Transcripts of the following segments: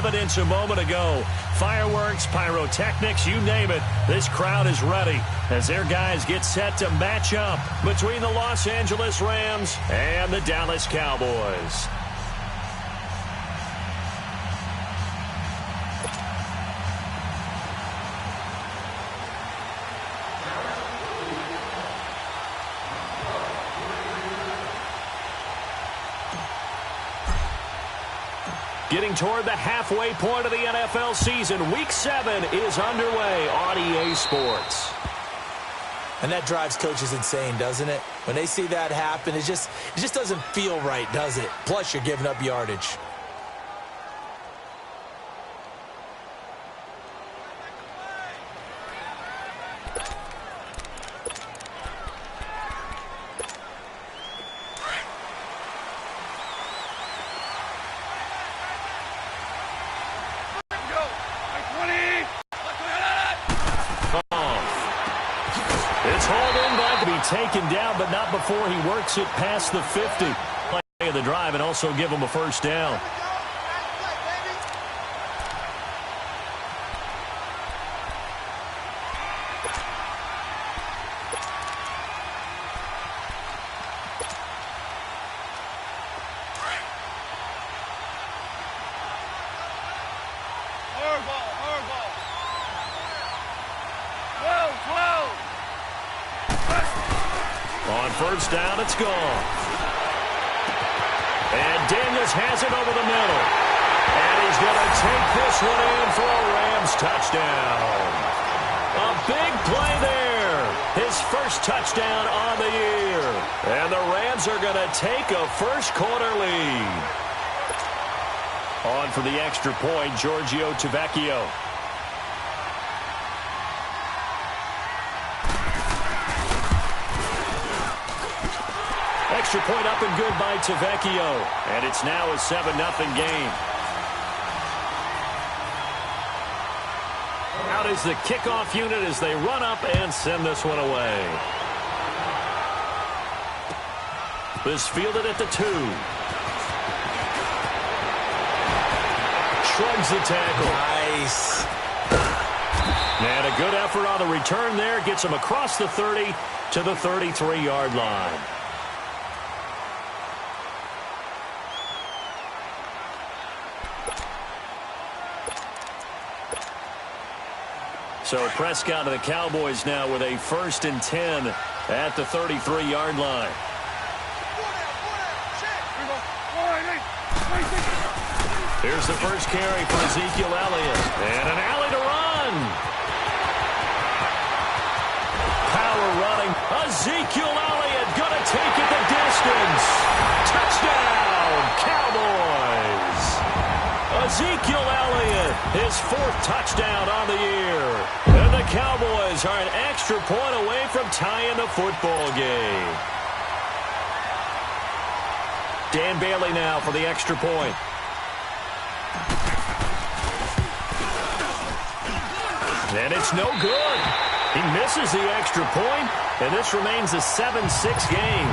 evidence a moment ago. Fireworks, pyrotechnics, you name it. This crowd is ready as their guys get set to match up between the Los Angeles Rams and the Dallas Cowboys. Getting toward the halfway point of the NFL season, Week 7 is underway on EA Sports. And that drives coaches insane, doesn't it? When they see that happen, it just doesn't feel right, does it? Plus, you're giving up yardage. Taken down, but not before he works it past the 50. Play of the drive and also give him a first down. First down, it's gone. And Daniels has it over the middle. And he's going to take this one in for a Rams touchdown. A big play there. His first touchdown on the year. And the Rams are going to take a first-quarter lead. On for the extra point, Giorgio Tavecchio. Extra point up and good by Tavecchio. And it's now a 7-0 game. Out is the kickoff unit as they run up and send this one away. This fielded at the 2. Shrugs the tackle. Nice. And a good effort on the return there. Gets him across the 30 to the 33-yard line. So Prescott of the Cowboys now with a 1st and 10 at the 33-yard line. Here's the first carry for Ezekiel Elliott. And an alley to run. Power running. Ezekiel Elliott going to take it the distance. Touchdown, Cowboys. Ezekiel Elliott, his 4th touchdown on the year. And the Cowboys are an extra point away from tying the football game. Dan Bailey now for the extra point. And it's no good. He misses the extra point, and this remains a 7-6 game.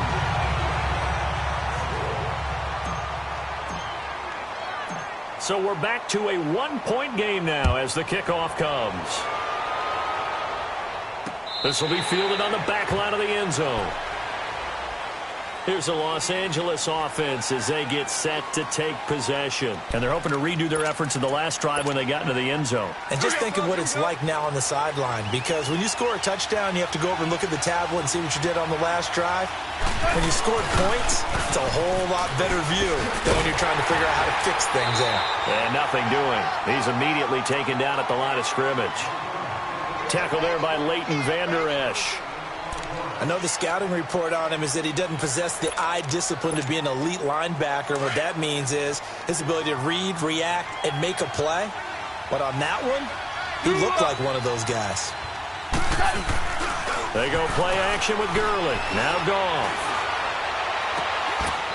So we're back to a 1-point game now as the kickoff comes. This will be fielded on the back line of the end zone. Here's the Los Angeles offense as they get set to take possession. And they're hoping to redo their efforts in the last drive when they got into the end zone. And just think of what it's like now on the sideline, because when you score a touchdown, you have to go over and look at the tablet and see what you did on the last drive. When you scored points, it's a whole lot better view than when you're trying to figure out how to fix things there. And nothing doing. He's immediately taken down at the line of scrimmage. Tackle there by Leighton Vander Esch. I know the scouting report on him is that he doesn't possess the eye discipline to be an elite linebacker. What that means is his ability to read, react, and make a play. But on that one, he looked like one of those guys. They go play action with Gurley. Now gone.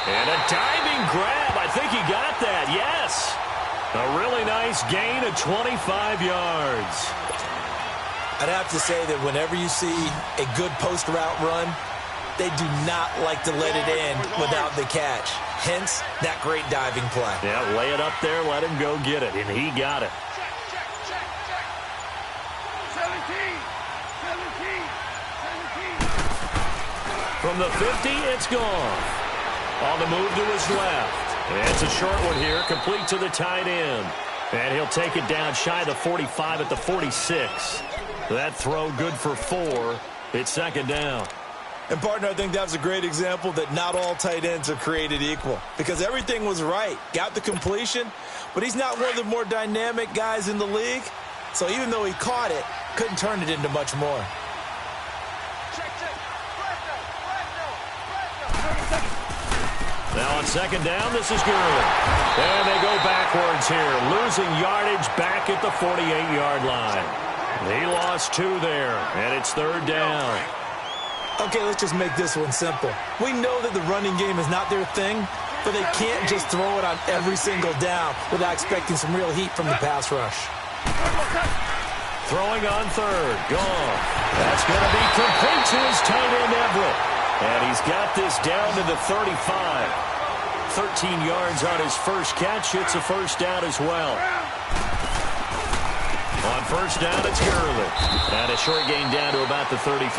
And a diving grab. I think he got that. Yes. A really nice gain of 25 yards. I'd have to say that whenever you see a good post route run, They do not like to let it in without the catch. Hence, that great diving play. Yeah, lay it up there, let him go get it, and he got it. 17. From the 50, it's gone. On the move to his left. And it's a short one here, complete to the tight end. And he'll take it down shy of the 45 at the 46. That throw good for 4. It's second down. And, partner, I think that was a great example that not all tight ends are created equal because everything was right. Got the completion, but he's not one of the more dynamic guys in the league. So even though he caught it, couldn't turn it into much more. Now on second down, this is Gurley. And they go backwards here, losing yardage back at the 48-yard line. He lost 2 there, and it's third down. Okay, let's just make this one simple. We know that the running game is not their thing, but they can't just throw it on every single down without expecting some real heat from the pass rush. Throwing on third, gone. That's going to be complete to his tight end, Everett. And he's got this down to the 35. 13 yards on his first catch. It's a first down as well. On first down, it's Gurley. And a short gain down to about the 33.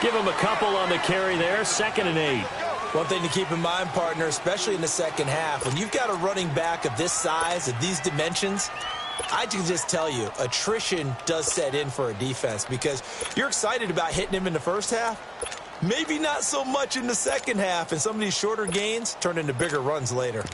Give him a couple on the carry there. 2nd and 8. One thing to keep in mind, partner, especially in the second half, when you've got a running back of this size, of these dimensions, I can just tell you, attrition does set in for a defense because you're excited about hitting him in the first half. Maybe not so much in the second half, and some of these shorter gains turn into bigger runs later.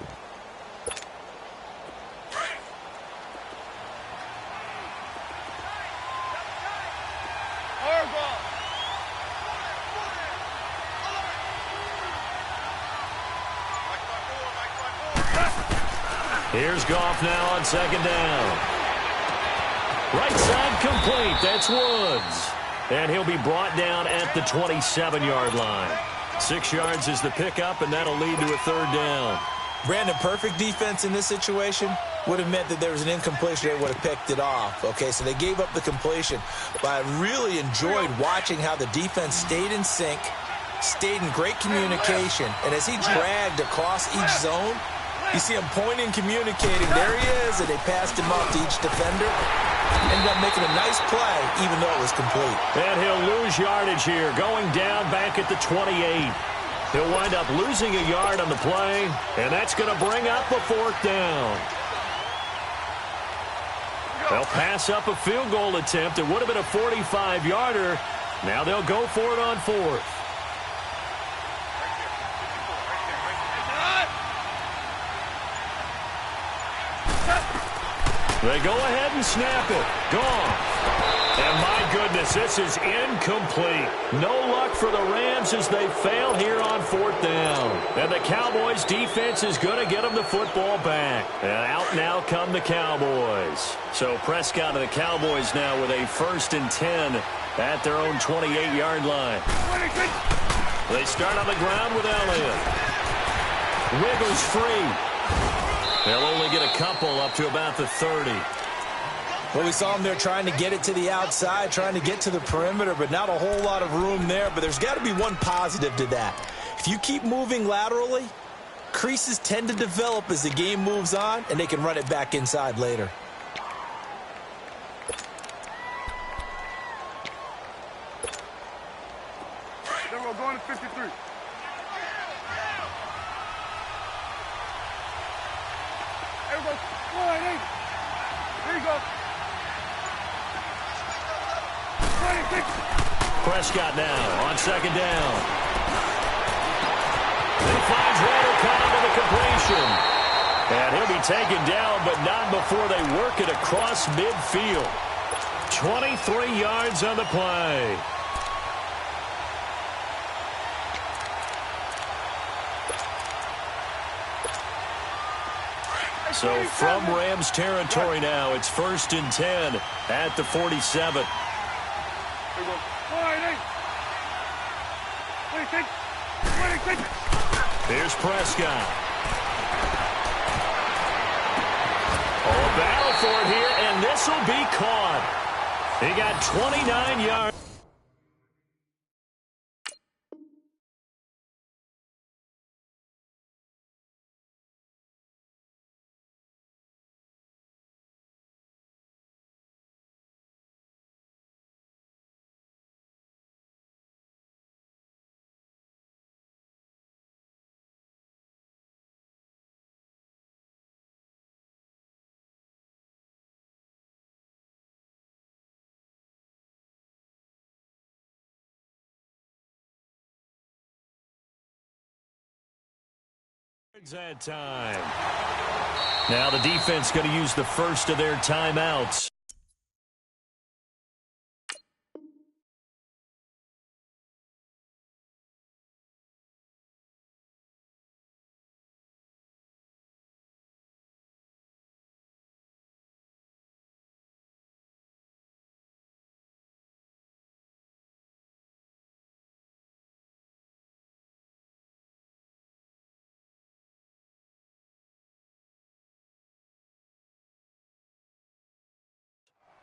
Here's Goff now on second down. Right side complete. That's Woods. And he'll be brought down at the 27-yard line. 6 yards is the pickup, and that'll lead to a third down. Brandon, perfect defense in this situation would have meant that there was an incompletion. They would have picked it off. Okay, so they gave up the completion. But I really enjoyed watching how the defense stayed in sync, stayed in great communication. And as he dragged across each zone, you see him pointing, communicating. There he is, and they passed him off to each defender. Ended up making a nice play, even though it was complete. And he'll lose yardage here, going down back at the 28. He'll wind up losing a yard on the play, and that's going to bring up a 4th down. They'll pass up a field goal attempt. It would have been a 45-yarder. Now they'll go for it on 4th. They go ahead and snap it. Gone. And my goodness, this is incomplete. No luck for the Rams as they fail here on 4th down. And the Cowboys defense is going to get them the football back. And out now come the Cowboys. So Prescott and the Cowboys now with a 1st and 10 at their own 28-yard line. They start on the ground with Elliott. Wiggles free. They'll only get a couple up to about the 30. Well, we saw him there trying to get it to the outside, trying to get to the perimeter, but not a whole lot of room there. But there's got to be one positive to that. If you keep moving laterally, creases tend to develop as the game moves on, and they can run it back inside later. Then we're going to 53. There we go. There you go. 26. Prescott now on second down. He finds Randall Cobb with a completion. And he'll be taken down, but not before they work it across midfield. 23 yards on the play. So from Rams territory now, it's 1st and 10 at the 47. Here's Prescott. Oh, a battle for it here, and this will be caught. He got 29 yards. That time. Now the defense going to use the first of their timeouts.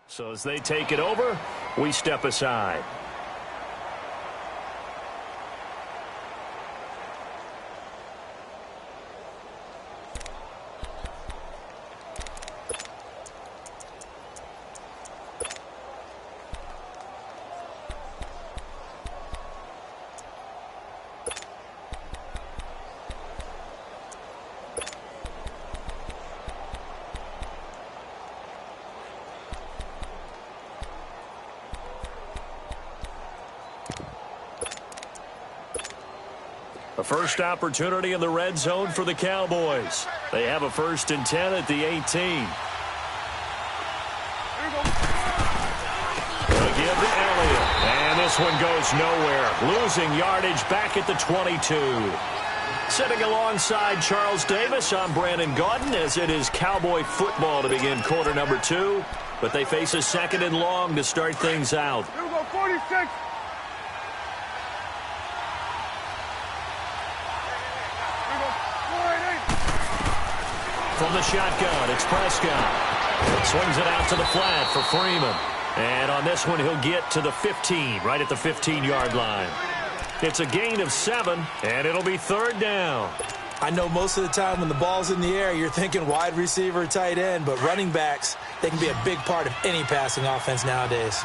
So as they take it over, we step aside. A first opportunity in the red zone for the Cowboys. They have a 1st and 10 at the 18. They'll give to Elliott. And this one goes nowhere. Losing yardage back at the 22. Sitting alongside Charles Davis, I'm Brandon Gaudin, as it is Cowboy football to begin quarter number 2. But they face a 2nd and long to start things out. Here we go, 46. From the shotgun, it's Prescott. Swings it out to the flat for Freeman. And on this one, he'll get to the 15, right at the 15-yard line. It's a gain of 7, and it'll be 3rd down. I know most of the time when the ball's in the air, you're thinking wide receiver, tight end, but running backs, they can be a big part of any passing offense nowadays.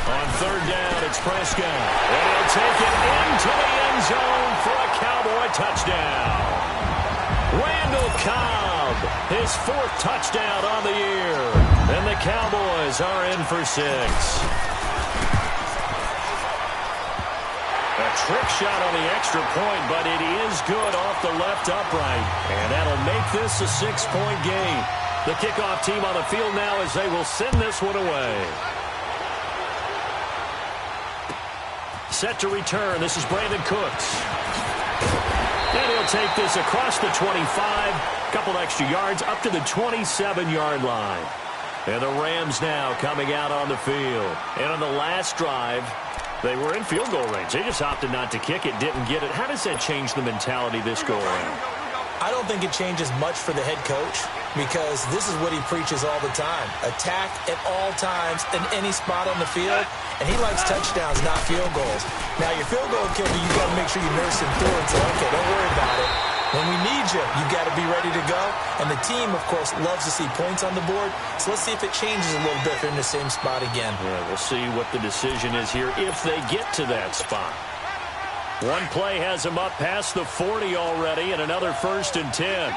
On 3rd down, it's Prescott. And he'll take it into the end zone for a Cowboy touchdown. Randall Cobb, his 4th touchdown on the year. And the Cowboys are in for 6. A trick shot on the extra point, but it is good off the left upright. And that'll make this a 6-point game. The kickoff team on the field now as they will send this one away. Set to return. This is Brandon Cooks. And he'll take this across the 25. A couple extra yards up to the 27-yard line. And the Rams now coming out on the field. And on the last drive, they were in field goal range. They just opted not to kick it, didn't get it. How does that change the mentality this go around? I don't think it changes much for the head coach because this is what he preaches all the time. Attack at all times in any spot on the field, and he likes touchdowns, not field goals. Now, your field goal kicker, you got to make sure you nurse him through and say, okay, don't worry about it. When we need you, you got to be ready to go. And the team, of course, loves to see points on the board. So let's see if it changes a little bit if they're in the same spot again. Yeah, we'll see what the decision is here if they get to that spot. One play has him up past the 40 already, and another 1st and 10.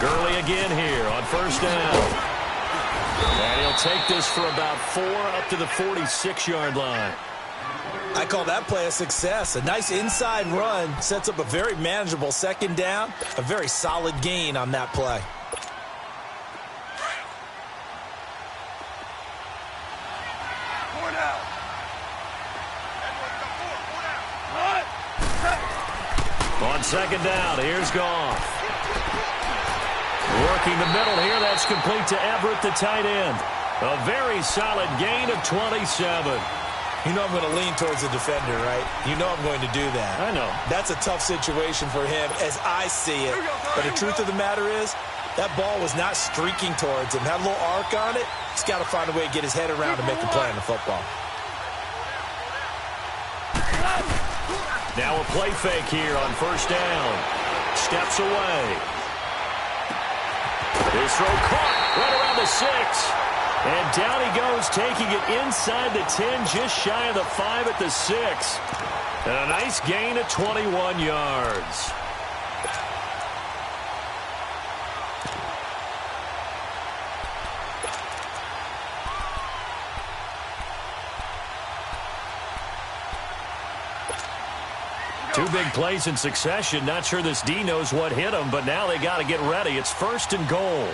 Gurley again here on 1st down. And he'll take this for about 4 up to the 46-yard line. I call that play a success. A nice inside run sets up a very manageable 2nd down. A very solid gain on that play. On 2nd down, here's Goff. Working the middle here, that's complete to Everett, the tight end. A very solid gain of 27. You know I'm going to lean towards the defender, right? You know I'm going to do that. I know. That's a tough situation for him as I see it. But the truth of the matter is, that ball was not streaking towards him. Had a little arc on it. He's got to find a way to get his head around and make a play on the football. Now a play fake here on 1st down. Steps away. His throw caught right around the 6. And down he goes, taking it inside the 10, just shy of the 5 at the 6. And a nice gain of 21 yards. Two big plays in succession. Not sure this D knows what hit him, but now they got to get ready. It's 1st and goal.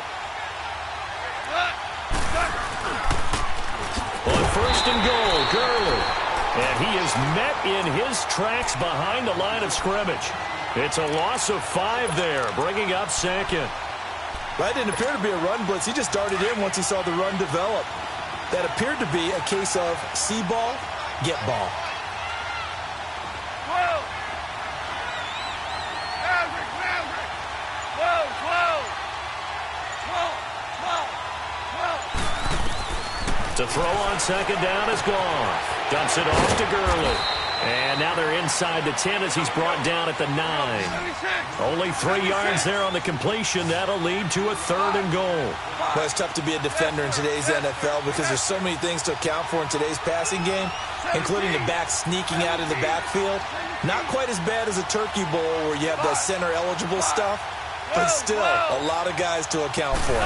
On 1st and goal, Gurley. And he is met in his tracks behind the line of scrimmage. It's a loss of 5 there, bringing up 2nd. That didn't appear to be a run blitz. He just darted in once he saw the run develop. That appeared to be a case of see ball, get ball. Whoa! Maverick, Maverick! Whoa, whoa! Whoa, whoa, whoa! To throw on 2nd down is gone. Dumps it off to Gurley. And now they're inside the 10 as he's brought down at the 9. Only 3 yards there on the completion. That'll lead to a 3rd and goal. Well, it's tough to be a defender in today's NFL because there's so many things to account for in today's passing game, including the back sneaking out of the backfield. Not quite as bad as a turkey bowl where you have that center-eligible stuff, but still a lot of guys to account for.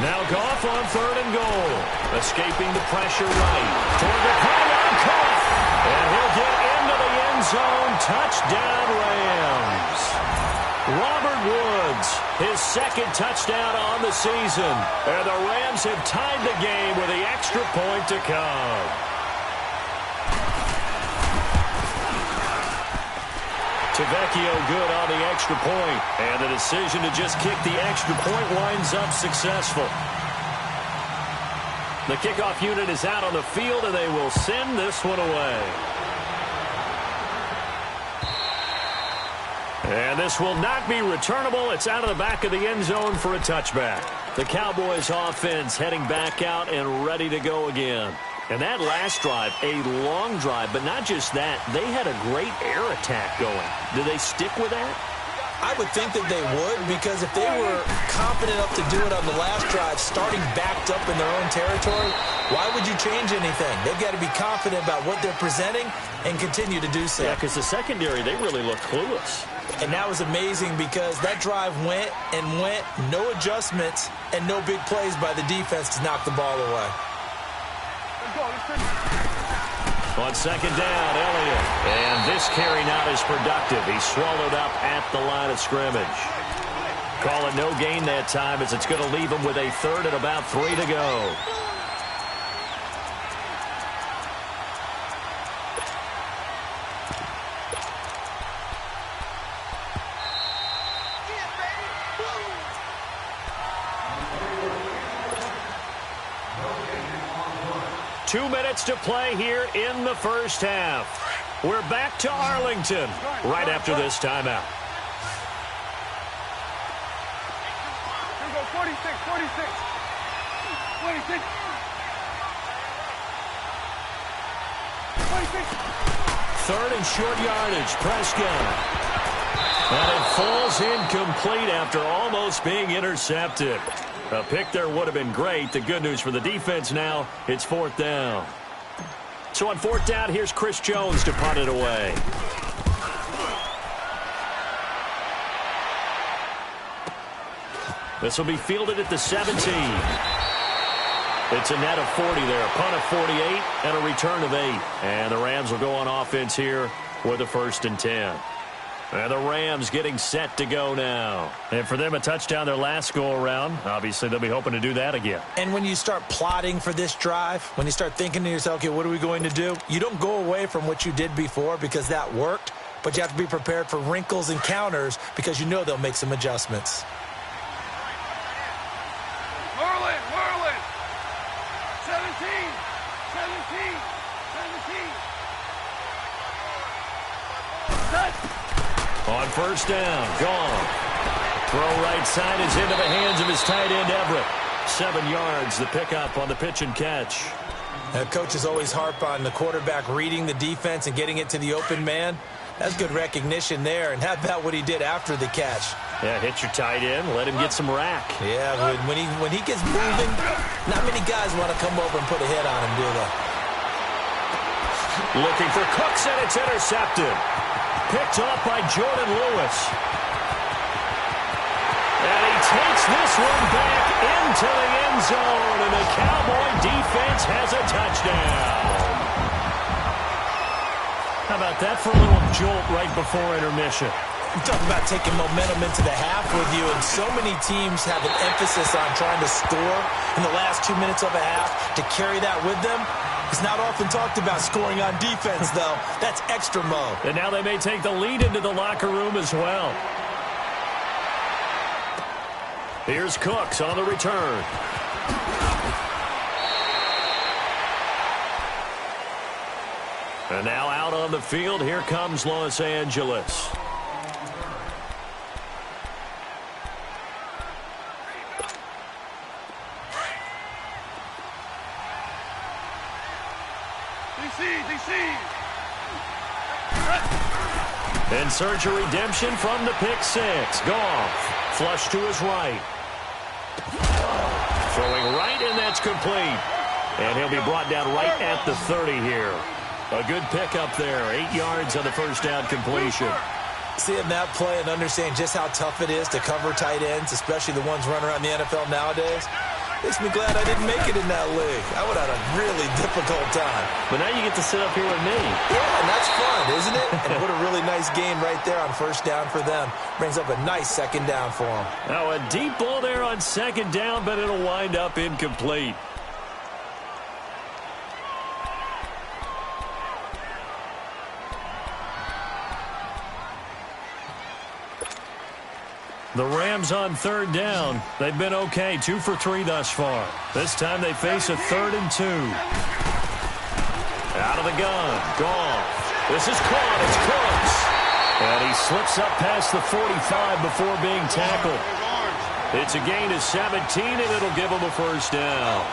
Now Goff on 3rd and goal. Escaping the pressure right. Toward the pylon, Goff. And he'll get into the end zone. Touchdown, Rams. Robert Woods, his 2nd touchdown on the season. And the Rams have tied the game with the extra point to come. Tavecchio good on the extra point. And the decision to just kick the extra point winds up successful. The kickoff unit is out on the field, and they will send this one away. And this will not be returnable. It's out of the back of the end zone for a touchback. The Cowboys offense heading back out and ready to go again. And that last drive, a long drive, but not just that. They had a great air attack going. Do they stick with that? I would think that they would, because if they were confident enough to do it on the last drive, starting backed up in their own territory, why would you change anything? They've got to be confident about what they're presenting and continue to do so. Yeah, because the secondary, they really look clueless. And that was amazing because that drive went and went, no adjustments, and no big plays by the defense to knock the ball away. On 2nd down, Elliott. And this carry not as productive. He's swallowed up at the line of scrimmage. Call it no gain that time as it's going to leave him with a 3rd and about 3 to go. Two minutes to play here in the first half. We're back to Arlington right after this timeout. Here we go, 46, 46. 46. 46. 3rd and short yardage, Prescott. And it falls incomplete after almost being intercepted. A pick there would have been great. The good news for the defense now, it's 4th down. So on 4th down, here's Chris Jones to punt it away. This will be fielded at the 17. It's a net of 40 there, a punt of 48, and a return of 8. And the Rams will go on offense here with a 1st and 10. And the Rams getting set to go now. And for them, a touchdown their last go-around. Obviously, they'll be hoping to do that again. And when you start plotting for this drive, when you start thinking to yourself, okay, what are we going to do? You don't go away from what you did before because that worked, but you have to be prepared for wrinkles and counters because you know they'll make some adjustments. Merlin, Merlin. 17, 17, 17. Touch. On 1st down, gone. Throw right side is into the hands of his tight end, Everett. 7 yards, the pickup on the pitch and catch. Coaches always harp on the quarterback reading the defense and getting it to the open man. That's good recognition there. And how about what he did after the catch? Yeah, hit your tight end, let him get some rack. Yeah, when he gets moving, not many guys want to come over and put a hit on him, do they? Looking for Cooks, and it's intercepted. Picked off by Jordan Lewis. And he takes this one back into the end zone, and the Cowboy defense has a touchdown. How about that for a little jolt right before intermission? I'm talking about taking momentum into the half with you, and so many teams have an emphasis on trying to score in the last 2 minutes of a half. To carry that with them, it's not often talked about scoring on defense, though. That's extra mode. And now they may take the lead into the locker room as well. Here's Cooks on the return. And now out on the field, here comes Los Angeles. In search of redemption from the pick six. Goff, flush to his right. Throwing right, and that's complete. And he'll be brought down right at the 30 here. A good pickup there. 8 yards on the first down completion. Seeing that play and understanding just how tough it is to cover tight ends, especially the ones running around the NFL nowadays, makes me glad I didn't make it in that league. I would have had a really difficult time. But now you get to sit up here with me. Yeah, and that's fun, isn't it? And what a really nice game right there on first down for them. Brings up a nice second down for them. Now a deep ball there on second down, but it'll wind up incomplete. The Rams on third down. They've been okay, 2 for 3 thus far. This time they face a 3rd and 2. Out of the gun, Goff. This is caught, it's Cooks. And he slips up past the 45 before being tackled. It's a gain of 17, and it'll give him a first down.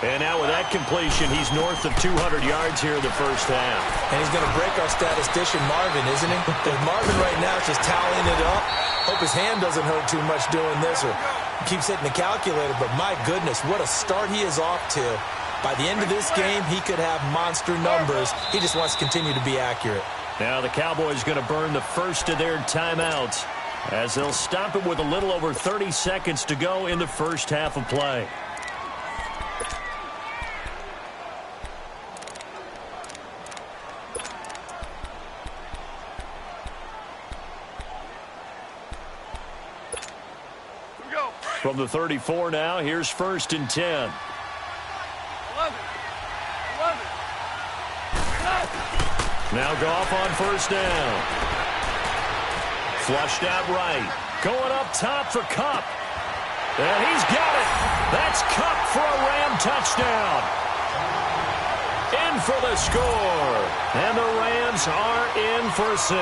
And now with that completion, he's north of 200 yards here in the first half. And he's going to break our statistician, Marvin, isn't he? Because Marvin right now is just tallying it up. Hope his hand doesn't hurt too much doing this or keeps hitting the calculator. But my goodness, what a start he is off to. By the end of this game, he could have monster numbers. He just wants to continue to be accurate. Now the Cowboys going to burn the first of their timeouts as they'll stop it with a little over 30 seconds to go in the first half of play. From the 34 now, here's 1st and 10. 11. Now Goff on first down. Flushed out right. Going up top for Kupp. And he's got it. That's Kupp for a Ram touchdown. In for the score. And the Rams are in for 6.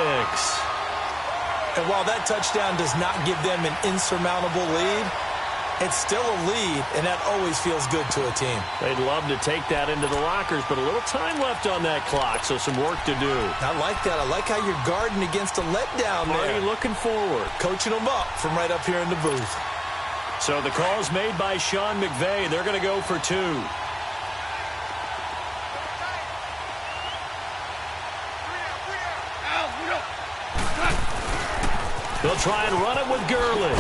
And while that touchdown does not give them an insurmountable lead, it's still a lead, and that always feels good to a team. They'd love to take that into the lockers, but a little time left on that clock, so some work to do. I like that. I like how you're guarding against a letdown there. Already looking forward. Coaching them up from right up here in the booth. So the call's made by Sean McVay. They're going to go for 2. They'll try and run it with Gurley.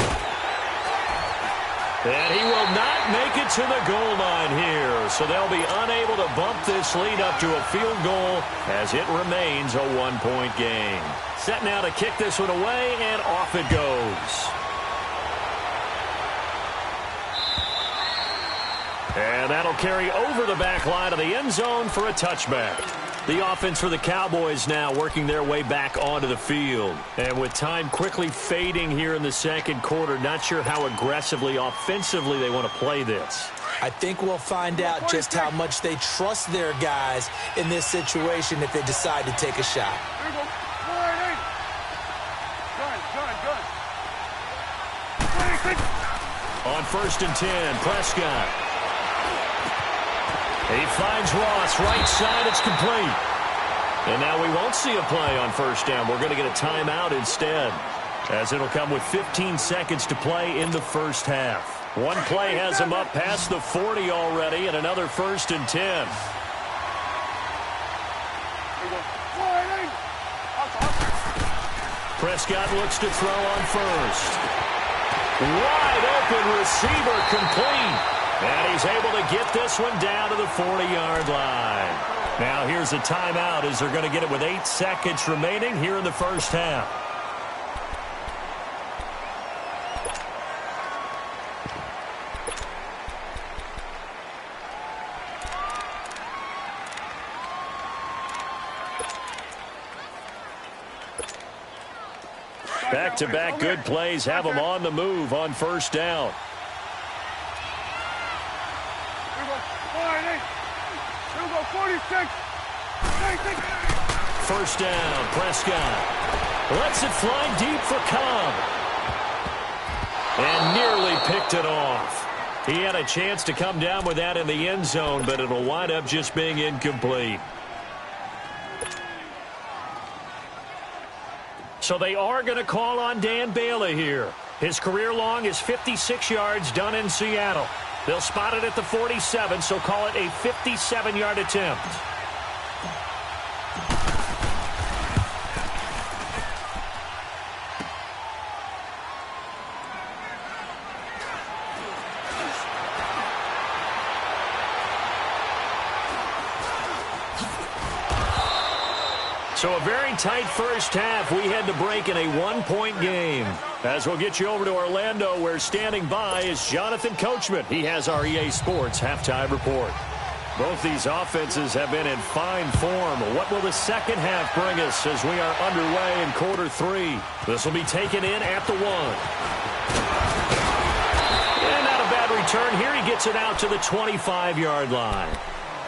And he will not make it to the goal line here. So they'll be unable to bump this lead up to a field goal as it remains a 1-point game. Set now to kick this one away, and off it goes. And that'll carry over the back line of the end zone for a touchback. The offense for the Cowboys now working their way back onto the field. And with time quickly fading here in the second quarter, not sure how aggressively, offensively they want to play this. I think we'll find out just how much they trust their guys in this situation if they decide to take a shot. Here we go. Gun. On 1st and 10, Prescott. He finds Ross, right side, it's complete. And now we won't see a play on first down. We're going to get a timeout instead, as it'll come with 15 seconds to play in the first half. One play has him up past the 40 already, and another 1st and 10. Prescott looks to throw on first. Wide open receiver complete. And he's able to get this one down to the 40-yard line. Now here's a timeout as they're going to get it with 8 seconds remaining here in the first half. Back-to-back good plays have them on the move on first down. Here we go, 46. First down, Prescott. Lets it fly deep for Cobb. And nearly picked it off. He had a chance to come down with that in the end zone, but it'll wind up just being incomplete. So they are going to call on Dan Bailey here. His career long is 56 yards done in Seattle. They'll spot it at the 47, so call it a 57-yard attempt. So a very tight first half. We had to break in a one-point game. As we'll get you over to Orlando, where standing by is Jonathan Coachman. He has our EA Sports halftime report. Both these offenses have been in fine form. What will the second half bring us as we are underway in quarter 3? This will be taken in at the 1. And not a bad return here. He gets it out to the 25-yard line.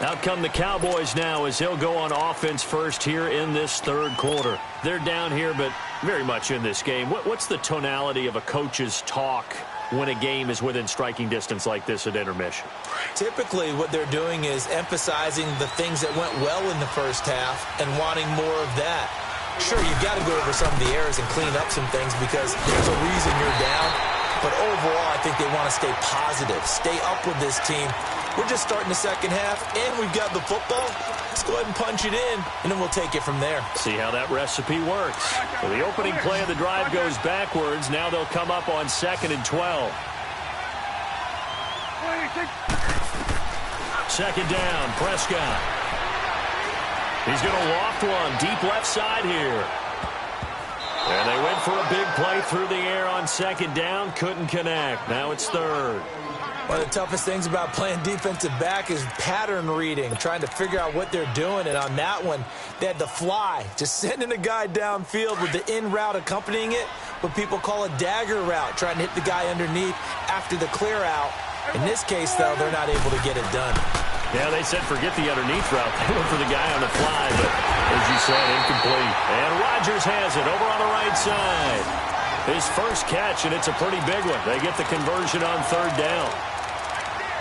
Out come the Cowboys now as they'll go on offense first here in this third quarter. They're down here, but very much in this game. What's the tonality of a coach's talk when a game is within striking distance like this at intermission? Typically, what they're doing is emphasizing the things that went well in the first half and wanting more of that. Sure, you've got to go over some of the errors and clean up some things because there's a reason you're down. But overall, I think they want to stay positive, stay up with this team. We're just starting the second half, and we've got the football. Let's go ahead and punch it in, and then we'll take it from there. See how that recipe works. Well, the opening play of the drive goes backwards. Now they'll come up on 2nd and 12. Second down, Prescott. He's going to loft one deep left side here. And they went for a big play through the air on second down. Couldn't connect. Now it's third. One of the toughest things about playing defensive back is pattern reading, trying to figure out what they're doing. And on that one, they had to fly, just sending a guy downfield with the in route accompanying it, what people call a dagger route, trying to hit the guy underneath after the clear out. In this case, though, they're not able to get it done. Yeah, they said forget the underneath route. They went for the guy on the fly, but as you said, incomplete. And Rodgers has it over on the right side. His first catch, and it's a pretty big one. They get the conversion on third down.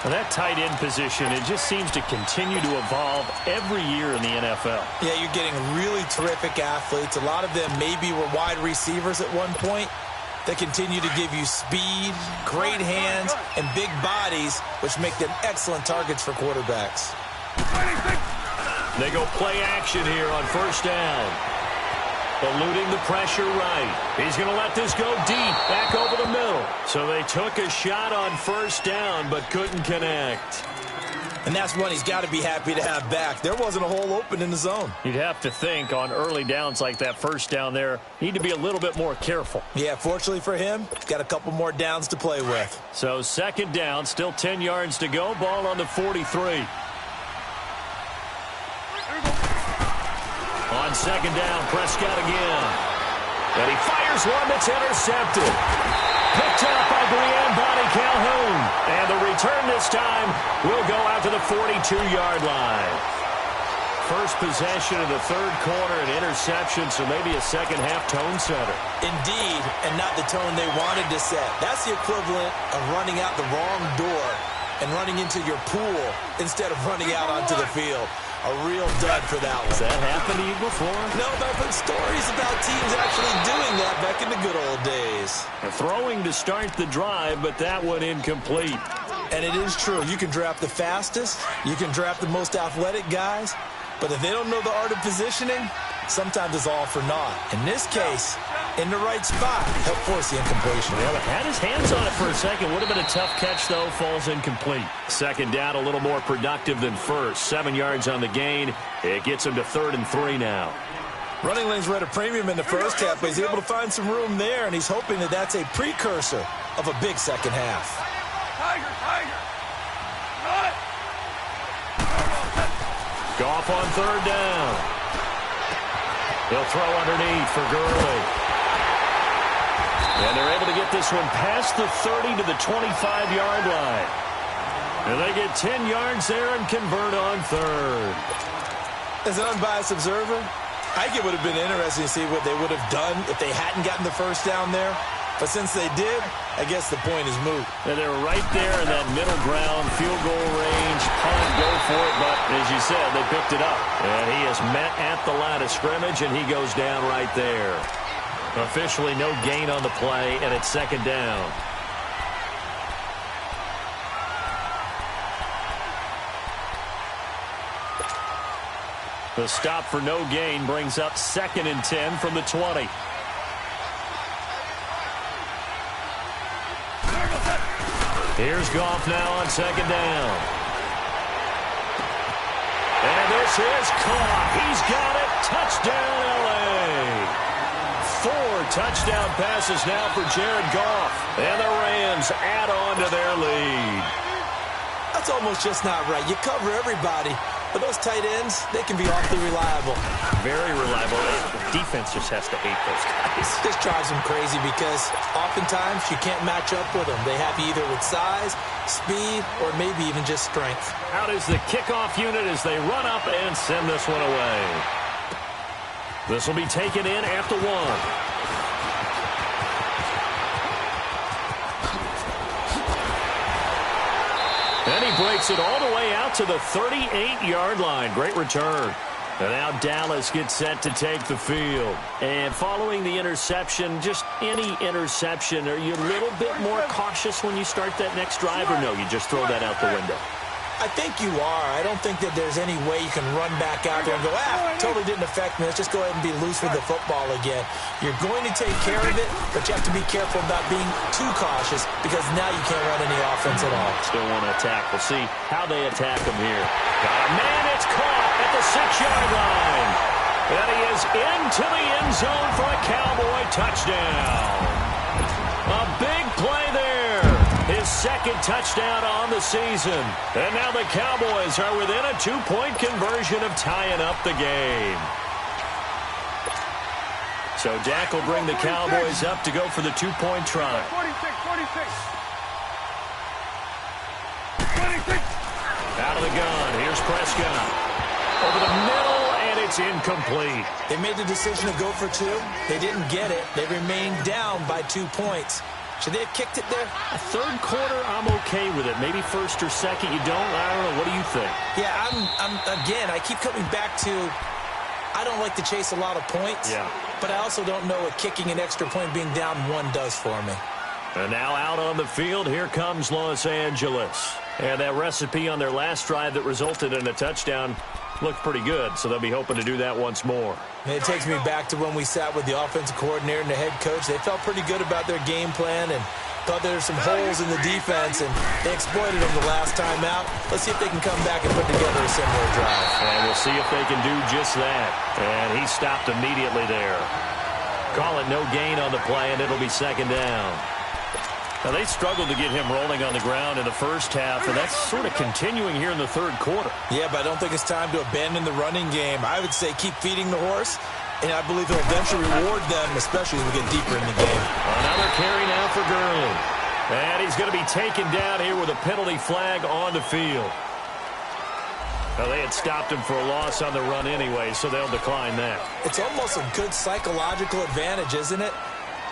Well, that tight end position, it just seems to continue to evolve every year in the NFL. Yeah, you're getting really terrific athletes. A lot of them maybe were wide receivers at one point. They continue to give you speed, great hands, and big bodies, which make them excellent targets for quarterbacks. They go play action here on first down. Eluding the pressure right. He's going to let this go deep, back over the middle. So they took a shot on first down, but couldn't connect. And that's one he's got to be happy to have back. There wasn't a hole open in the zone. You'd have to think on early downs like that first down there, need to be a little bit more careful. Yeah, fortunately for him, got a couple more downs to play with. So second down, still 10 yards to go. Ball on the 43. On second down, Prescott again. And he fires one that's intercepted. Picked up by Brian Bonnie Calhoun. And the return this time will go out to the 42-yard line. First possession of the third quarter, an interception, so maybe a second-half tone setter. Indeed, and not the tone they wanted to set. That's the equivalent of running out the wrong door and running into your pool instead of running out onto the field. A real dud for that one. Has that happened to you before? No, but I've heard stories about teams actually doing that back in the good old days. Throwing to start the drive, but that one incomplete. And it is true. You can draft the fastest. You can draft the most athletic guys. But if they don't know the art of positioning, sometimes it's all for naught. In this case, in the right spot. Help force the incompletion. Well, it had his hands on it for a second. Would have been a tough catch, though. Falls incomplete. Second down, a little more productive than first. 7 yards on the gain. It gets him to 3rd and 3 now. Running lanes were at a premium in the first half, but he's able to find some room there, and he's hoping that that's a precursor of a big second half. Tiger, Tiger. Run. Goff on 3rd down. He'll throw underneath for Gurley. And they're able to get this one past the 30 to the 25-yard line. And they get 10 yards there and convert on 3rd. As an unbiased observer, I think it would have been interesting to see what they would have done if they hadn't gotten the first down there. But since they did, I guess the point is moot. And they were right there in that middle ground, field goal range, punt, go for it. But as you said, they picked it up. And he is met at the line of scrimmage, and he goes down right there. Officially no gain on the play, and it's 2nd down. The stop for no gain brings up 2nd and 10 from the 20. Here's Goff now on 2nd down. And this is caught. He's got it. Touchdown, L.A. 4 touchdown passes now for Jared Goff. And the Rams add on to their lead. That's almost just not right. You cover everybody. But those tight ends, they can be awfully reliable. Very reliable. The defense just has to hate those guys. This drives them crazy because oftentimes you can't match up with them. They have you either with size, speed, or maybe even just strength. Out is the kickoff unit as they run up and send this one away. This will be taken in at the 1. And he breaks it all the way out to the 38-yard line. Great return. And now Dallas gets set to take the field. And following the interception, just any interception, are you a little bit more cautious when you start that next drive, or no, you just throw that out the window? I think you are. I don't think that there's any way you can run back out there and go, totally didn't affect me. Let's just go ahead and be loose with the football again. You're going to take care of it, but you have to be careful about being too cautious because now you can't run any offense at all. Still want to attack. We'll see how they attack him here. Got a man. It's caught at the 6-yard line. And he is into the end zone for a Cowboy touchdown. A big play there. His 2nd touchdown on the season. And now the Cowboys are within a 2-point conversion of tying up the game. So Dak will bring the Cowboys up to go for the 2-point try. 46. Out of the gun. Here's Prescott. Over the middle, and it's incomplete. They made the decision to go for 2. They didn't get it. They remained down by 2 points. Should they have kicked it there? A 3rd quarter, I'm okay with it. Maybe 1st or 2nd, you don't. I don't know. What do you think? Yeah, again, I keep coming back to I don't like to chase a lot of points. Yeah. But I also don't know what kicking an extra point being down 1 does for me. And now out on the field, here comes Los Angeles. And that recipe on their last drive that resulted in a touchdown looked pretty good, so they'll be hoping to do that once more. And it takes me back to when we sat with the offensive coordinator and the head coach. They felt pretty good about their game plan and thought there were some holes in the defense, and they exploited them the last time out. Let's see if they can come back and put together a similar drive. And we'll see if they can do just that. And he stopped immediately there. Call it no gain on the play, and it'll be 2nd down. Now, they struggled to get him rolling on the ground in the first half, and that's sort of continuing here in the 3rd quarter. Yeah, but I don't think it's time to abandon the running game. I would say keep feeding the horse, and I believe he'll eventually reward them, especially as we get deeper in the game. Another carry now for Gurley. And he's going to be taken down here with a penalty flag on the field. Now, they had stopped him for a loss on the run anyway, so they'll decline that. It's almost a good psychological advantage, isn't it?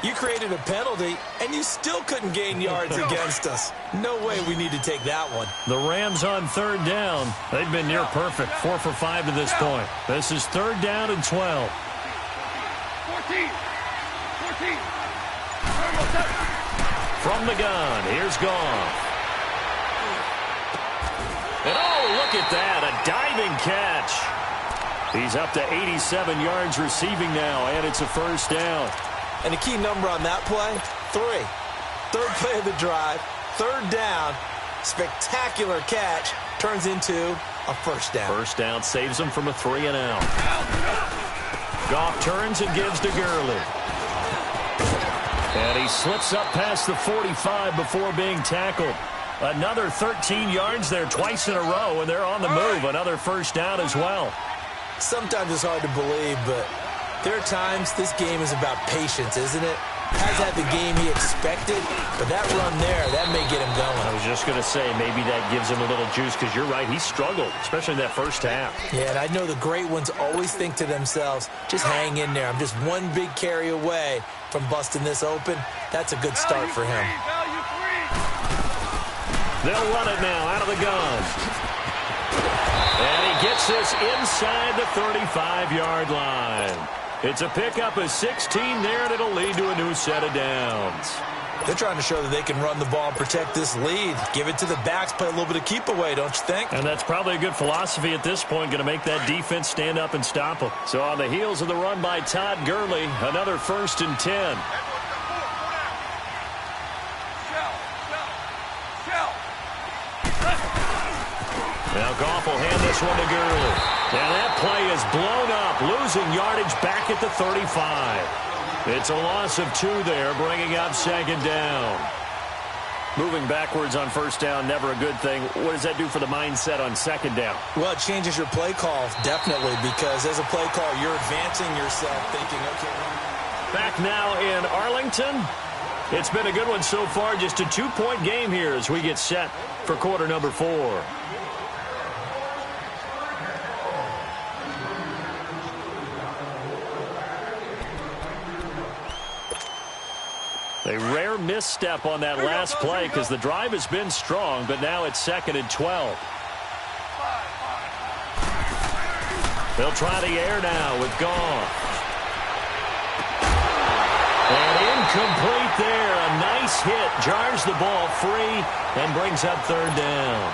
You created a penalty, and you still couldn't gain yards against us. No way we need to take that one. The Rams on 3rd down. They've been near perfect, 4 for 5 to this point. This is 3rd down and 12. 14. From the gun, here's Goff. And oh, look at that, a diving catch. He's up to 87 yards receiving now, and it's a 1st down. And the key number on that play, 3. Third play of the drive, third down, spectacular catch, turns into a first down. First down saves him from a 3-and-out. Goff turns and gives to Gurley. And he slips up past the 45 before being tackled. Another 13 yards there twice in a row, and they're on the move. Another first down as well. Sometimes it's hard to believe, but there are times this game is about patience, isn't it? Has had the game he expected, but that run there, that may get him going. I was just going to say, maybe that gives him a little juice, because you're right, he struggled, especially in that first half. Yeah, and I know the great ones always think to themselves, just hang in there. I'm just one big carry away from busting this open. That's a good start for him. They'll run it now out of the gun. And he gets this inside the 35-yard line. It's a pickup of 16 there, and it'll lead to a new set of downs. They're trying to show that they can run the ball and protect this lead. Give it to the backs, play a little bit of keep away, don't you think? And that's probably a good philosophy at this point, going to make that defense stand up and stop them. So on the heels of the run by Todd Gurley, another 1st and 10. Now Goff will hand this one to Gurley. And that play is blown up, losing yardage back at the 35. It's a loss of 2 there, bringing up 2nd down. Moving backwards on 1st down, never a good thing. What does that do for the mindset on 2nd down? Well, it changes your play call, definitely, because as a play call, you're advancing yourself, thinking, okay. Back now in Arlington. It's been a good one so far, just a 2-point game here as we get set for quarter number 4. A rare misstep on that last play because the drive has been strong, but now it's 2nd and 12. They'll try the air now with Goff. And incomplete there. A nice hit. Jars the ball free and brings up 3rd down.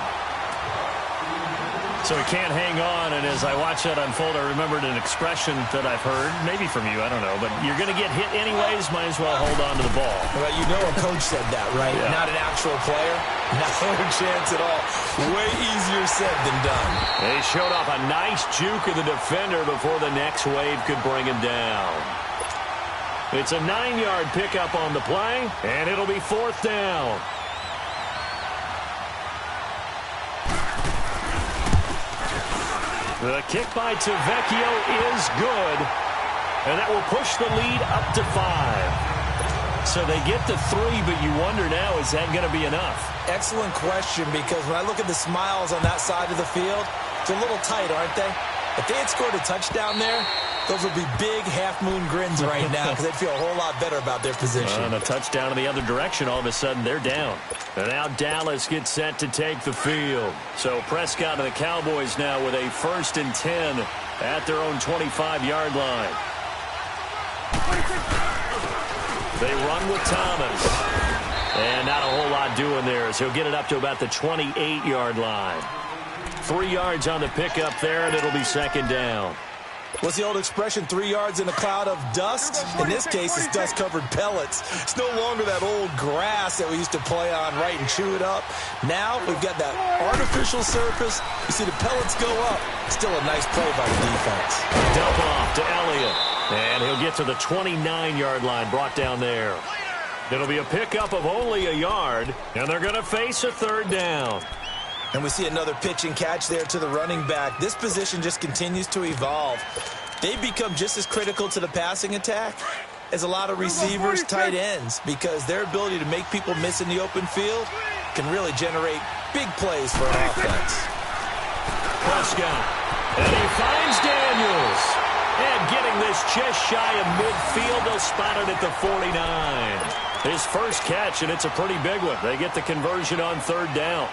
So he can't hang on, and as I watch that unfold, I remembered an expression that I've heard, maybe from you, I don't know, but you're going to get hit anyways, might as well hold on to the ball. Well, you know a coach said that, right? Yeah. Not an actual player. Not a chance at all. Way easier said than done. They showed off a nice juke of the defender before the next wave could bring him down. It's a 9-yard pickup on the play, and it'll be 4th down. The kick by Tavecchio is good, and that will push the lead up to 5. So they get to 3, but you wonder now, is that going to be enough? Excellent question, because when I look at the smiles on that side of the field, it's a little tight, aren't they? If they had scored a touchdown there, those would be big half-moon grins right now because they'd feel a whole lot better about their position. And a touchdown in the other direction, all of a sudden they're down. And now Dallas gets set to take the field. So Prescott and the Cowboys now with a 1st and 10 at their own 25-yard line. They run with Thomas. And not a whole lot doing there as he'll get it up to about the 28-yard line. 3 yards on the pickup there, and it'll be 2nd down. What's the old expression, 3 yards in a cloud of dust? In this case, it's dust-covered pellets. It's no longer that old grass that we used to play on, right, and chew it up. Now we've got that artificial surface. You see the pellets go up. Still a nice play by the defense. Dump off to Elliott. And he'll get to the 29-yard line, brought down there. It'll be a pickup of only a yard, and they're going to face a 3rd down. And we see another pitch and catch there to the running back. This position just continues to evolve. They become just as critical to the passing attack as a lot of receivers, tight ends, because their ability to make people miss in the open field can really generate big plays for an offense. Prescott, and he finds Daniels. And getting this just shy of midfield, they'll spot it at the 49. His first catch, and it's a pretty big one. They get the conversion on 3rd down.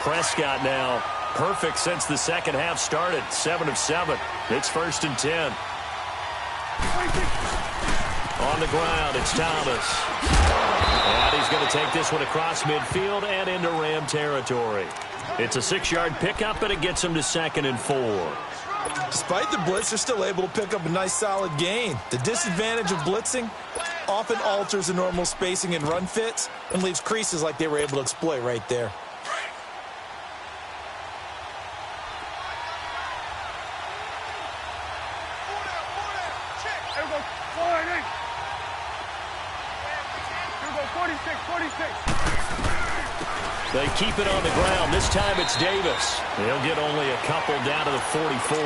Prescott now perfect since the second half started. 7 of 7. It's 1st and 10. On the ground, it's Thomas. And he's going to take this one across midfield and into Ram territory. It's a 6-yard pickup, and it gets him to 2nd and 4. Despite the blitz, they're still able to pick up a nice solid gain. The disadvantage of blitzing often alters the normal spacing and run fits and leaves creases like they were able to exploit right there. Here we go. 46, 46. They keep it on the ground. This time it's Davis. He'll get only a couple down to the 44.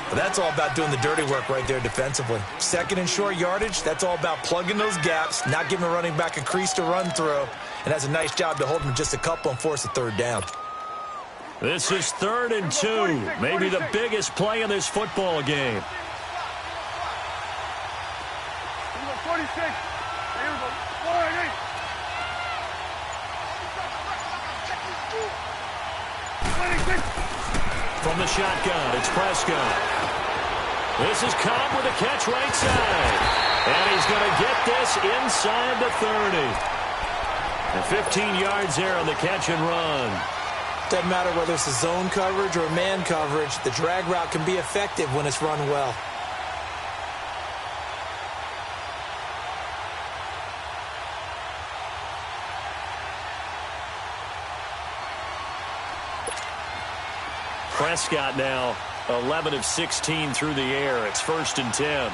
But that's all about doing the dirty work right there defensively. Second and short yardage, that's all about plugging those gaps, not giving a running back a crease to run through, and has a nice job to hold him just a couple and force a third down. This is 3rd and 2. Maybe the biggest play in this football game. 46. Here we go. 48. From the shotgun, it's Prescott. This is Cobb with a catch right side. And he's going to get this inside the 30. And 15 yards there on the catch and run. Doesn't matter whether it's a zone coverage or man coverage, the drag route can be effective when it's run well. Prescott now 11 of 16 through the air. It's 1st and 10.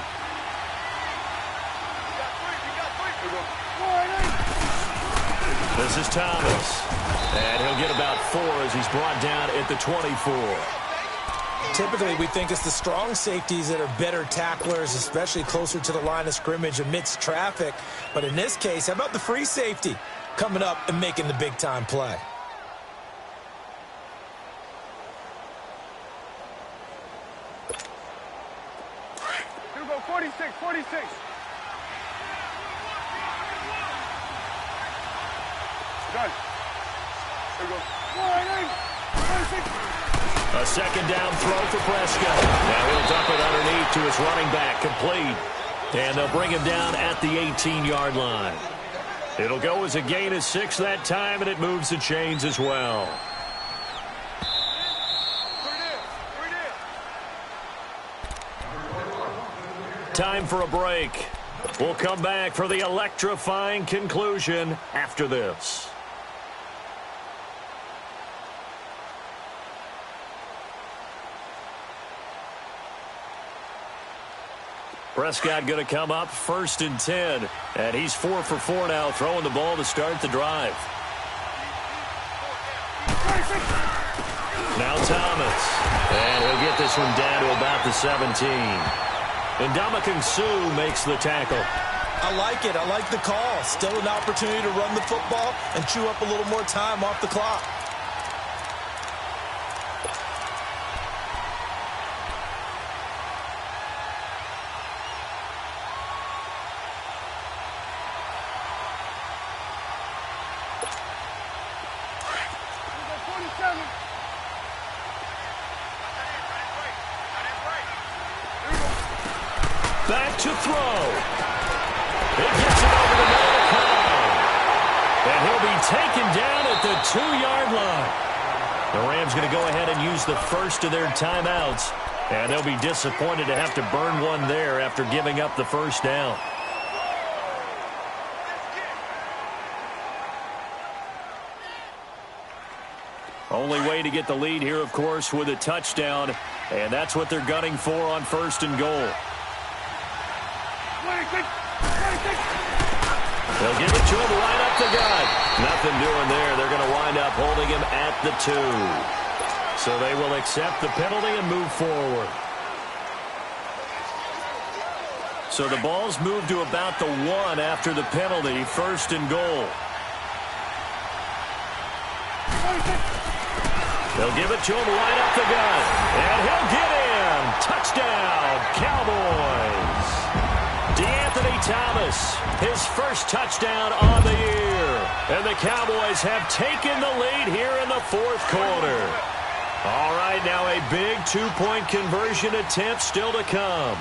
This is Thomas. And he'll get about 4 as he's brought down at the 24. Typically, we think it's the strong safeties that are better tacklers, especially closer to the line of scrimmage amidst traffic. But in this case, how about the free safety coming up and making the big-time play? Here we go. 46, 46. Done. Here we go. 48, 46. A second down throw for Prescott. Now he'll dump it underneath to his running back, complete. And they'll bring him down at the 18-yard line. It'll go as a gain of 6 that time, and it moves the chains as well. Time for a break. We'll come back for the electrifying conclusion after this. Prescott going to come up 1st and 10. And he's 4 for 4 now, throwing the ball to start the drive. Now Thomas. And he'll get this one down to about the 17. And Ndamukong Suh makes the tackle. I like it. I like the call. Still an opportunity to run the football and chew up a little more time off the clock. Back to throw. It gets it over the middle of Cobb. And he'll be taken down at the 2-yard line. The Rams going to go ahead and use the first of their timeouts. And they'll be disappointed to have to burn one there after giving up the first down. Only way to get the lead here, of course, with a touchdown. And that's what they're gunning for on 1st and goal. They'll give it to him right up the gut. Nothing doing there. They're going to wind up holding him at the 2. So they will accept the penalty and move forward. So the ball's moved to about the 1 after the penalty. 1st and goal. They'll give it to him right up the gut. And he'll get in. Touchdown, Cowboys. DeAnthony Thomas, his first touchdown on the year. And the Cowboys have taken the lead here in the 4th quarter. All right, now a big 2-point conversion attempt still to come.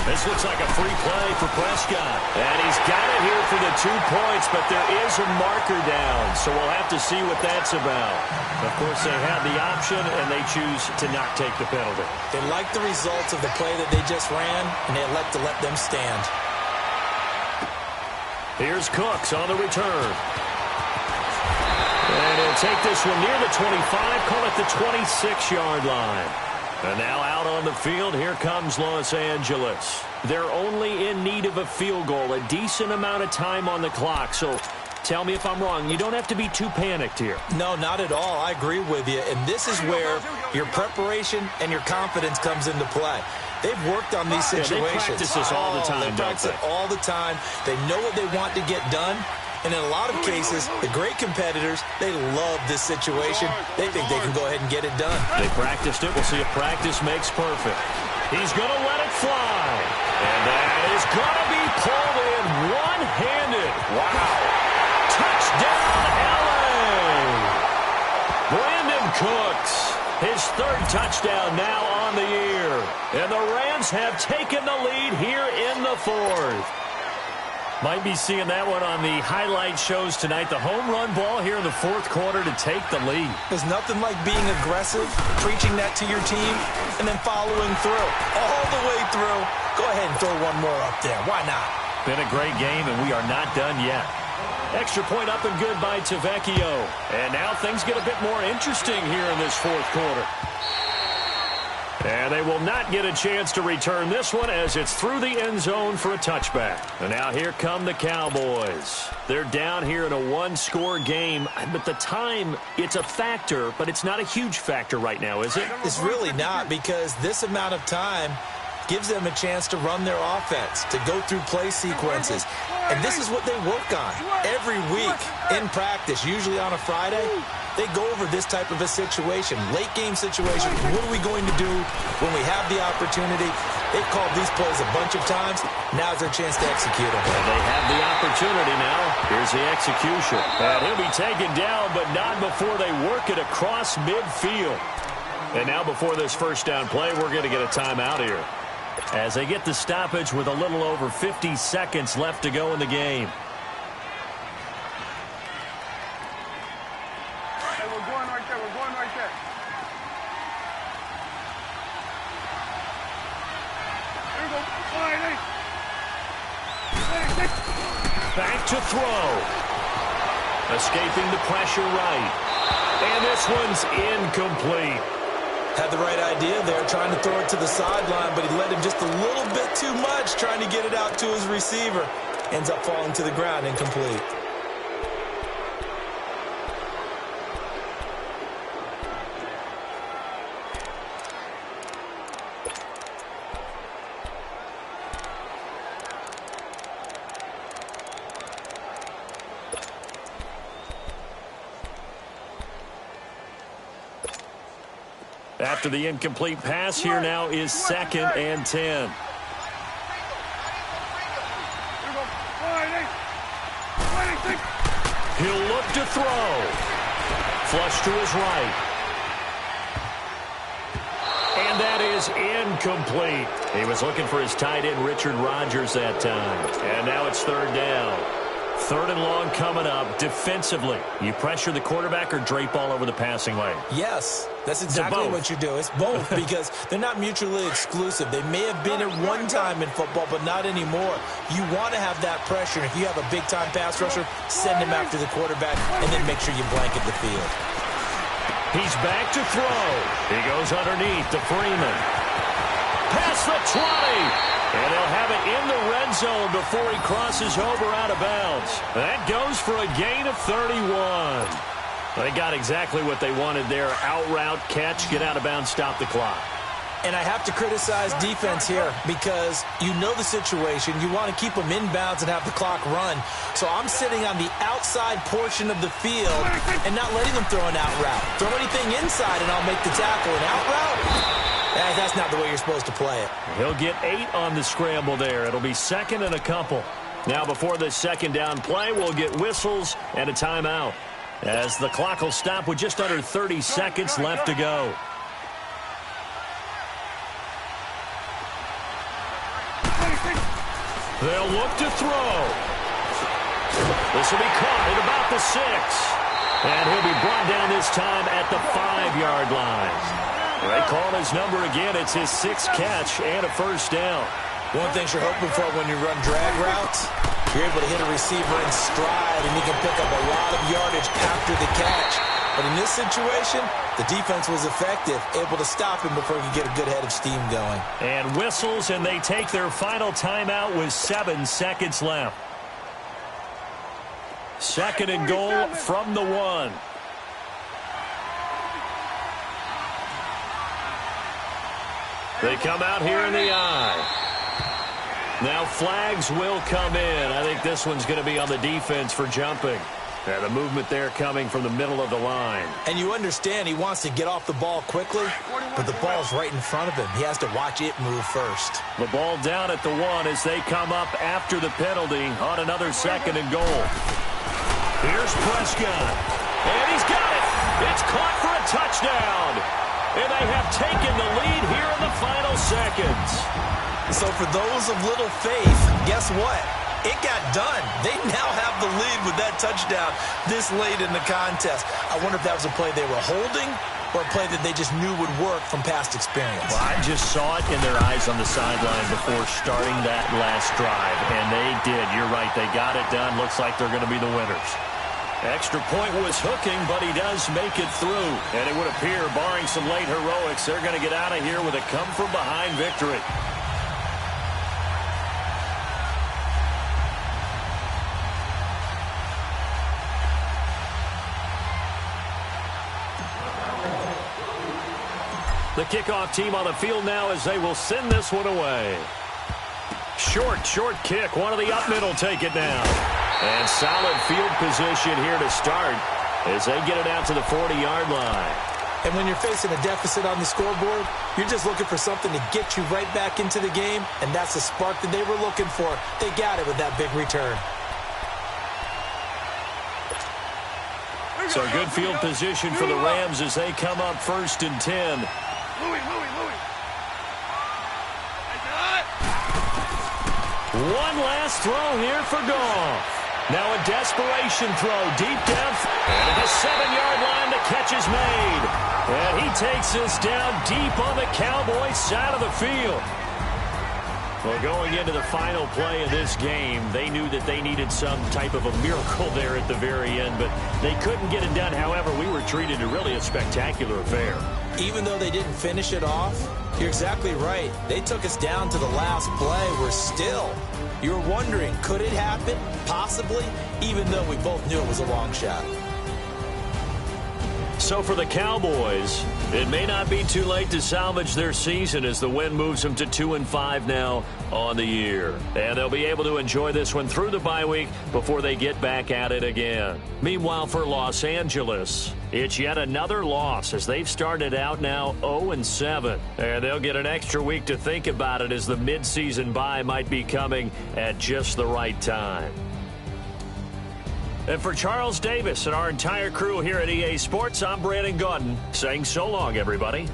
This looks like a free play for Prescott. And he's got it here for the 2 points, but there is a marker down, so we'll have to see what that's about. Of course, they had the option, and they choose to not take the penalty. They like the results of the play that they just ran, and they elect to let them stand. Here's Cooks on the return. And he'll take this one near the 25, call it the 26-yard line. And now out on the field, here comes Los Angeles. They're only in need of a field goal, a decent amount of time on the clock. So tell me if I'm wrong. You don't have to be too panicked here. No, not at all. I agree with you. And this is where your preparation and your confidence comes into play. They've worked on these situations. They practice this all the time, They practice it all the time. They know what they want to get done. And in a lot of cases, the great competitors, they love this situation. They think they can go ahead and get it done. They practiced it. We'll see if practice makes perfect. He's going to let it fly. And that is going to be pulled in one-handed. Wow. Touchdown, L.A. Brandon Cooks, his 3rd touchdown now on the year. And the Rams have taken the lead here in the 4th. Might be seeing that one on the highlight shows tonight. The home run ball here in the 4th quarter to take the lead. There's nothing like being aggressive, preaching that to your team, and then following through. All the way through. Go ahead and throw one more up there. Why not? Been a great game, and we are not done yet. Extra point up and good by Tavecchio. And now things get a bit more interesting here in this 4th quarter. And they will not get a chance to return this one as it's through the end zone for a touchback. And now here come the Cowboys. They're down here in a 1-score game. But the time, it's a factor, but it's not a huge factor right now, is it? It's really not, because this amount of time gives them a chance to run their offense, to go through play sequences. And this is what they work on every week in practice, usually on a Friday. They go over this type of a situation, late game situation. What are we going to do when we have the opportunity? They've called these plays a bunch of times. Now's their chance to execute them. And they have the opportunity now. Here's the execution. And he'll be taken down, but not before they work it across midfield. And now before this first down play, we're going to get a timeout here, as they get the stoppage with a little over 50 seconds left to go in the game. Back to throw. Escaping the pressure right. And this one's incomplete. Had the right idea there, trying to throw it to the sideline, but he let him just a little bit too much, trying to get it out to his receiver. Ends up falling to the ground, incomplete. After the incomplete pass, here now is 2nd and 10. He'll look to throw. Flush to his right. And that is incomplete. He was looking for his tight end, Richard Rodgers, that time. And now it's 3rd down. 3rd and long coming up. Defensively, you pressure the quarterback or drape all over the passing lane? Yes, that's exactly what you do. It's both, because they're not mutually exclusive. They may have been at one time in football, but not anymore. You want to have that pressure. If you have a big-time pass rusher, send him after the quarterback, and then make sure you blanket the field. He's back to throw. He goes underneath to Freeman. Past the 20. And they'll have it in the red zone before he crosses over out of bounds. That goes for a gain of 31. They got exactly what they wanted there. Out route, catch, get out of bounds, stop the clock. And I have to criticize defense here, because you know the situation. You want to keep them inbounds and have the clock run. So I'm sitting on the outside portion of the field and not letting them throw an out route. Throw anything inside and I'll make the tackle. An out route? That's not the way you're supposed to play it. He'll get 8 on the scramble there. It'll be 2nd and a couple. Now before this 2nd down play, we'll get whistles and a timeout, as the clock will stop with just under 30 seconds left to go. They'll look to throw. This will be caught at about the 6. And he'll be brought down this time at the 5-yard line. They call his number again. It's his 6th catch and a first down. One thing you're hoping for when you run drag routes, you're able to hit a receiver in stride, and you can pick up a lot of yardage after the catch. But in this situation, the defense was effective, able to stop him before he could get a good head of steam going. And whistles, and they take their final timeout with 7 seconds left. 2nd and goal from the 1. They come out here in the eye. Now flags will come in. I think this one's going to be on the defense for jumping. And the movement there coming from the middle of the line. And you understand he wants to get off the ball quickly, but the ball's right in front of him. He has to watch it move first. The ball down at the 1 as they come up after the penalty on another 2nd and goal. Here's Prescott. And he's got it. It's caught for a touchdown. And they have taken the lead here in the final seconds. So for those of little faith, guess what? It got done. They now have the lead with that touchdown this late in the contest. I wonder if that was a play they were holding or a play that they just knew would work from past experience. Well, I just saw it in their eyes on the sideline before starting that last drive, and they did. You're right. They got it done. Looks like they're going to be the winners. Extra point was hooking, but he does make it through. And it would appear, barring some late heroics, they're going to get out of here with a come-from-behind victory. The kickoff team on the field now as they will send this one away. Short kick. One of the up middle take it now. And solid field position here to start as they get it out to the 40-yard line. And when you're facing a deficit on the scoreboard, you're just looking for something to get you right back into the game, and that's the spark that they were looking for. They got it with that big return. So good field position for the Rams as they come up 1st and 10. One last throw here for Goff. Now a desperation throw deep down. And at the 7-yard line, the catch is made. And he takes this down deep on the Cowboys side of the field. Well, going into the final play of this game, they knew that they needed some type of a miracle there at the very end, but they couldn't get it done. However, we were treated to really a spectacular affair. Even though they didn't finish it off, you're exactly right. They took us down to the last play. We're still. You were wondering, could it happen? Possibly, even though we both knew it was a long shot. So for the Cowboys, it may not be too late to salvage their season as the win moves them to 2-5 now on the year. And they'll be able to enjoy this one through the bye week before they get back at it again. Meanwhile, for Los Angeles, it's yet another loss as they've started out now 0-7. And they'll get an extra week to think about it as the midseason bye might be coming at just the right time. And for Charles Davis and our entire crew here at EA Sports, I'm Brandon Gaudin saying so long, everybody.